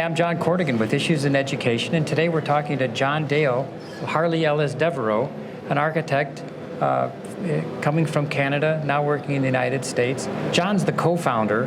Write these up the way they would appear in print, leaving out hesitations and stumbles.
I'm John Cordogan with Issues in Education, and today we're talking to John Dale, Harley Ellis Devereaux, an architect coming from Canada, now working in the United States. John's the co-founder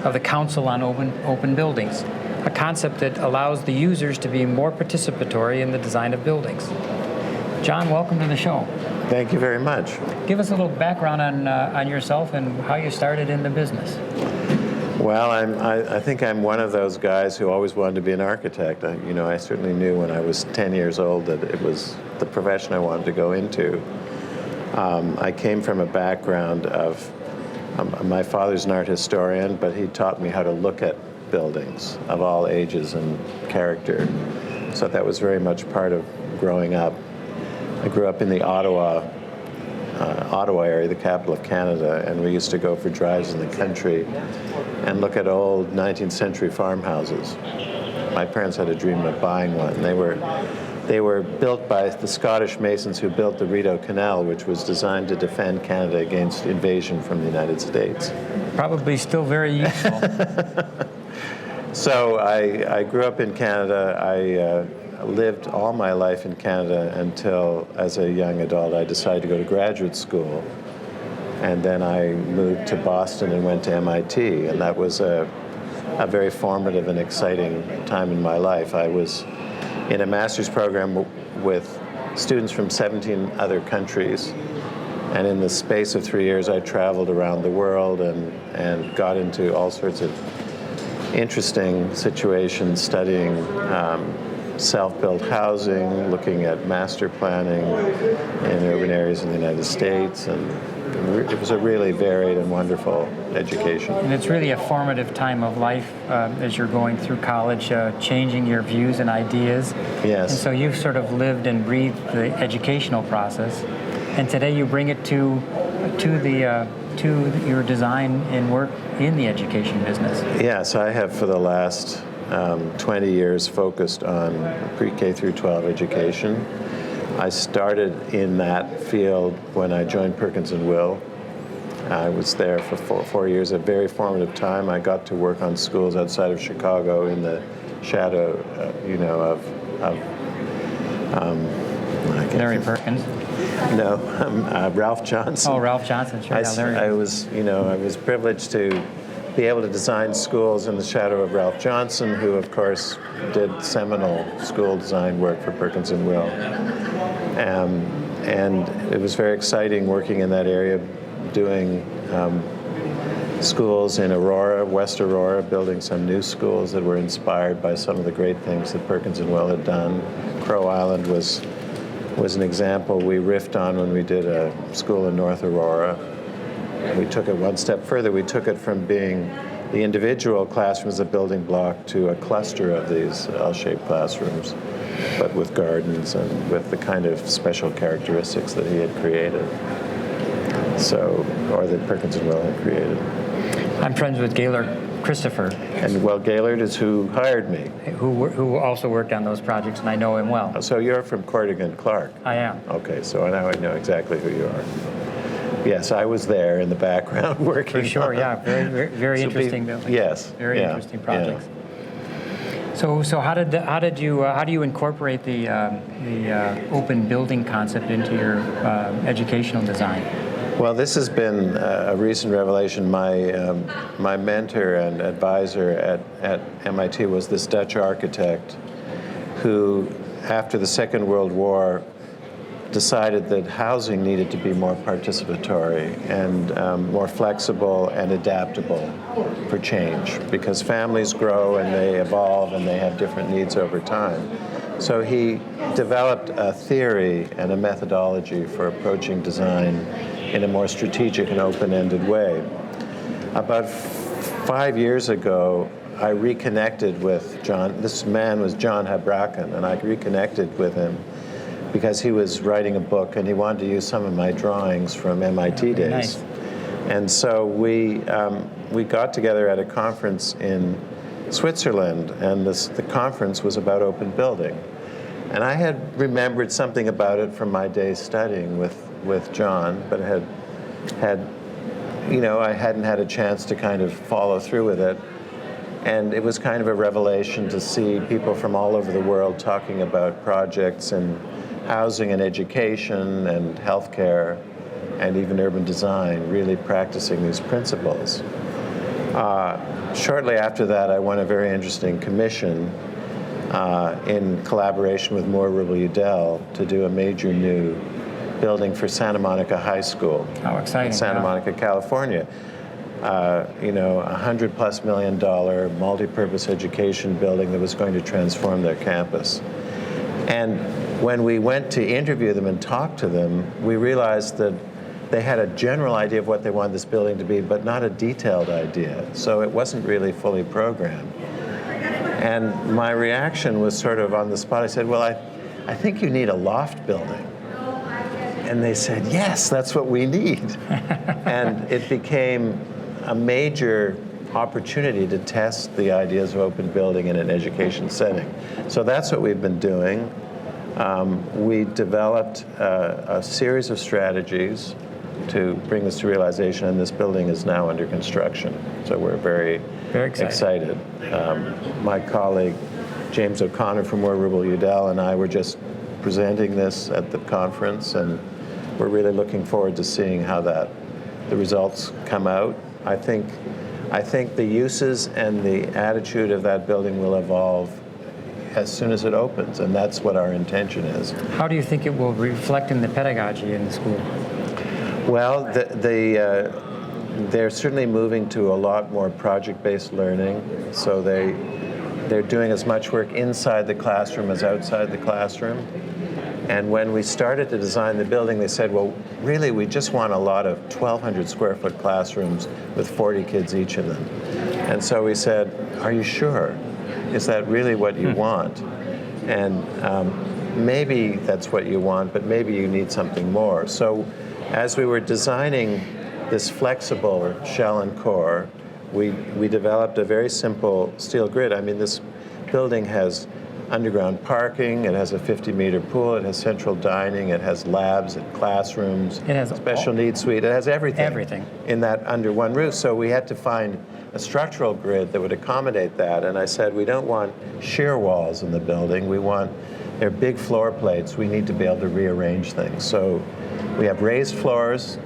of the Council on Open Buildings, a concept that allows the users to be more participatory in the design of buildings. John, welcome to the show. Thank you very much. Give us a little background on yourself and how you started in the business. Well, I think I'm one of those guys who always wanted to be an architect. I certainly knew when I was 10 years old that it was the profession I wanted to go into. I came from a background of, my father's an art historian, but he taught me how to look at buildings of all ages and character. So that was very much part of growing up. I grew up in the Ottawa area, the capital of Canada, and we used to go for drives in the country and look at old 19th century farmhouses. My parents had a dream of buying one. They were built by the Scottish masons who built the Rideau Canal, which was designed to defend Canada against invasion from the United States. Probably still very useful. So I grew up in Canada. I lived all my life in Canada until, as a young adult, I decided to go to graduate school. And then I moved to Boston and went to MIT, and that was a very formative and exciting time in my life. I was in a master's program with students from 17 other countries, and in the space of 3 years I traveled around the world and got into all sorts of interesting situations, studying self-built housing, looking at master planning in urban areas in the United States, and it was a really varied and wonderful education. And it's really a formative time of life as you're going through college, changing your views and ideas. Yes. And so you've sort of lived and breathed the educational process, and today you bring it to your design and work in the education business. Yes, I have for the last 20 years focused on pre-K through 12 education. I started in that field when I joined Perkins & Will. I was there for four years, a very formative time. I got to work on schools outside of Chicago in the shadow, of Larry Perkins. No, Ralph Johnson. Oh, Ralph Johnson, sure. I was privileged to be able to design schools in the shadow of Ralph Johnson, who of course did seminal school design work for Perkins & Will. And it was very exciting working in that area, doing schools in Aurora, West Aurora, building some new schools that were inspired by some of the great things that Perkins & Will had done. Crow Island was an example we riffed on when we did a school in North Aurora. We took it one step further. We took it from being the individual classrooms, a building block, to a cluster of these L-shaped classrooms, but with gardens and with the kind of special characteristics that he had created, or that Perkins & Will had created. I'm friends with Gaylord Christopher. And well, Gaylord is who hired me. Who also worked on those projects, and I know him well. So you're from Cordogan, Clark? I am. Okay, so now I know exactly who you are. Yes, I was there in the background working. For sure, yeah, very interesting building. Yes, very interesting projects. Yeah. So how do you incorporate the open building concept into your educational design? Well, this has been a recent revelation. My mentor and advisor at MIT was this Dutch architect who, after the Second World War, decided that housing needed to be more participatory and more flexible and adaptable for change, because families grow and they evolve and they have different needs over time. So he developed a theory and a methodology for approaching design in a more strategic and open-ended way. About 5 years ago, I reconnected with John. This man was John Habraken, and I reconnected with him because he was writing a book and he wanted to use some of my drawings from MIT days. Nice. And so we got together at a conference in Switzerland, and the conference was about open building. And I had remembered something about it from my days studying with John, but I hadn't had a chance to kind of follow through with it. And it was kind of a revelation to see people from all over the world talking about projects in housing and education and healthcare and even urban design, really practicing these principles. Shortly after that, I won a very interesting commission in collaboration with Moore Rubel Udell to do a major new building for Santa Monica High School. How exciting. In Santa Monica, California. $100+ million multi-purpose education building that was going to transform their campus. And when we went to interview them and talk to them, we realized that they had a general idea of what they wanted this building to be, but not a detailed idea. So it wasn't really fully programmed. And my reaction was sort of on the spot. I said, well, I think you need a loft building. And they said, yes, that's what we need. And it became a major opportunity to test the ideas of open building in an education setting. So that's what we've been doing. We developed a series of strategies to bring this to realization, and this building is now under construction. So we're very excited. My colleague, James O'Connor from Moore Rubel Udell, and I were just presenting this at the conference, and we're really looking forward to seeing how the results come out. I think the uses and the attitude of that building will evolve as soon as it opens, and that's what our intention is. How do you think it will reflect in the pedagogy in the school? Well, they're certainly moving to a lot more project-based learning, so they're doing as much work inside the classroom as outside the classroom. And when we started to design the building, they said, well, really, we just want a lot of 1,200 square foot classrooms with 40 kids each of them. And so we said, are you sure? Is that really what you want? And maybe that's what you want, but maybe you need something more. So as we were designing this flexible shell and core, we developed a very simple steel grid. I mean, this building has underground parking, it has a 50-meter pool, it has central dining, it has labs and classrooms, it has special needs suite, it has everything in that under one roof. So we had to find a structural grid that would accommodate that. And I said, we don't want shear walls in the building, they're big floor plates, we need to be able to rearrange things. So we have raised floors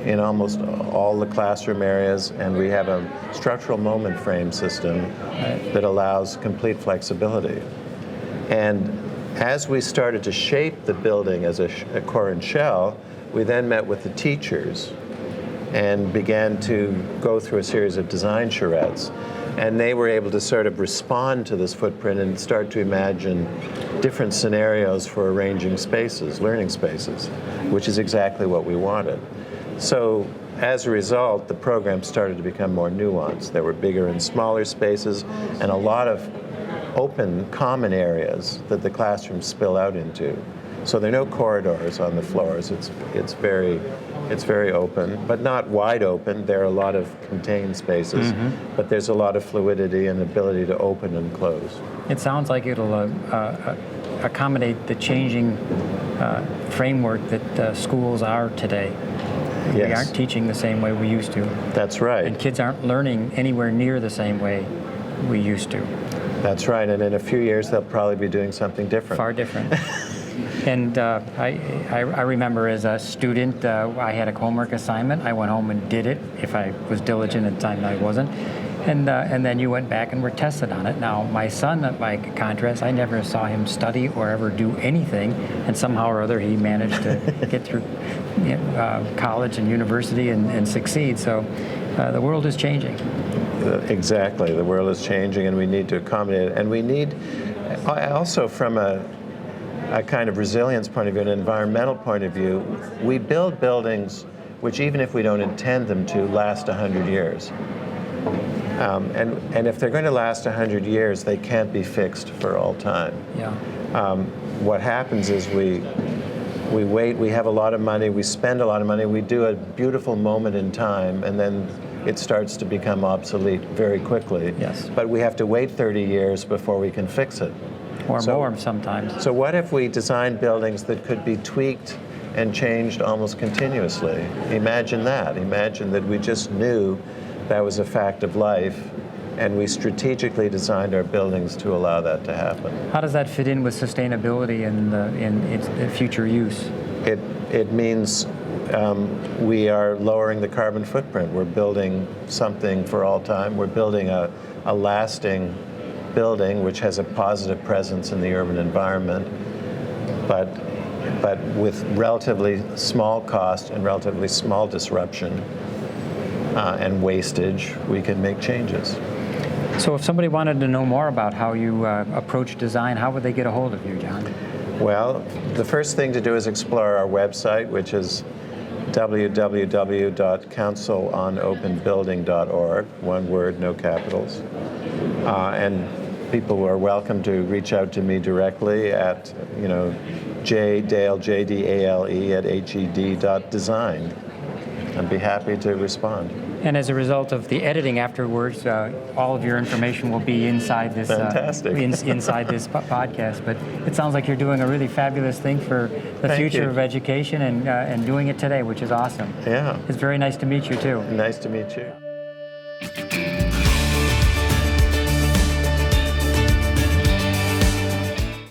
in almost all the classroom areas, and we have a structural moment frame system that allows complete flexibility. And as we started to shape the building as a core and shell, we then met with the teachers and began to go through a series of design charrettes. And they were able to sort of respond to this footprint and start to imagine different scenarios for arranging spaces, learning spaces, which is exactly what we wanted. So as a result, the program started to become more nuanced. There were bigger and smaller spaces and a lot of open common areas that the classrooms spill out into. So there are no corridors on the floors. It's very open, but not wide open. There are a lot of contained spaces, but there's a lot of fluidity and ability to open and close. It sounds like it'll accommodate the changing framework that schools are today. Yes. We aren't teaching the same way we used to. That's right. And kids aren't learning anywhere near the same way we used to. That's right, and in a few years they'll probably be doing something different. Far different. And I remember as a student, I had a homework assignment. I went home and did it if I was diligent at the time I wasn't. And then you went back and were tested on it. Now, my son, by contrast, I never saw him study or ever do anything, and somehow or other he managed to get through college and university and succeed. So the world is changing. Exactly, the world is changing, and we need to accommodate it. And we need, also from a kind of resilience point of view, an environmental point of view, we build buildings which, even if we don't intend them to, last 100 years. And if they're going to last 100 years, they can't be fixed for all time. Yeah. What happens is we wait, we have a lot of money, we spend a lot of money, we do a beautiful moment in time, and then it starts to become obsolete very quickly. Yes. But we have to wait 30 years before we can fix it. Or more sometimes. So what if we designed buildings that could be tweaked and changed almost continuously? Imagine that. Imagine that we just knew that was a fact of life, and we strategically designed our buildings to allow that to happen. How does that fit in with sustainability and in its future use? It means we are lowering the carbon footprint. We're building something for all time. We're building a lasting building which has a positive presence in the urban environment, but with relatively small cost and relatively small disruption and wastage, we can make changes. So if somebody wanted to know more about how you approach design, how would they get a hold of you, John? Well, the first thing to do is explore our website, which is www.councilonopenbuilding.org, one word, no capitals. And people are welcome to reach out to me directly at, jdale, J-D-A-L-E, at HED.design. I'd be happy to respond. And as a result of the editing afterwards, all of your information will be inside this inside this podcast. But it sounds like you're doing a really fabulous thing for the future of education and doing it today, which is awesome. Yeah. It's very nice to meet you, too. Nice to meet you.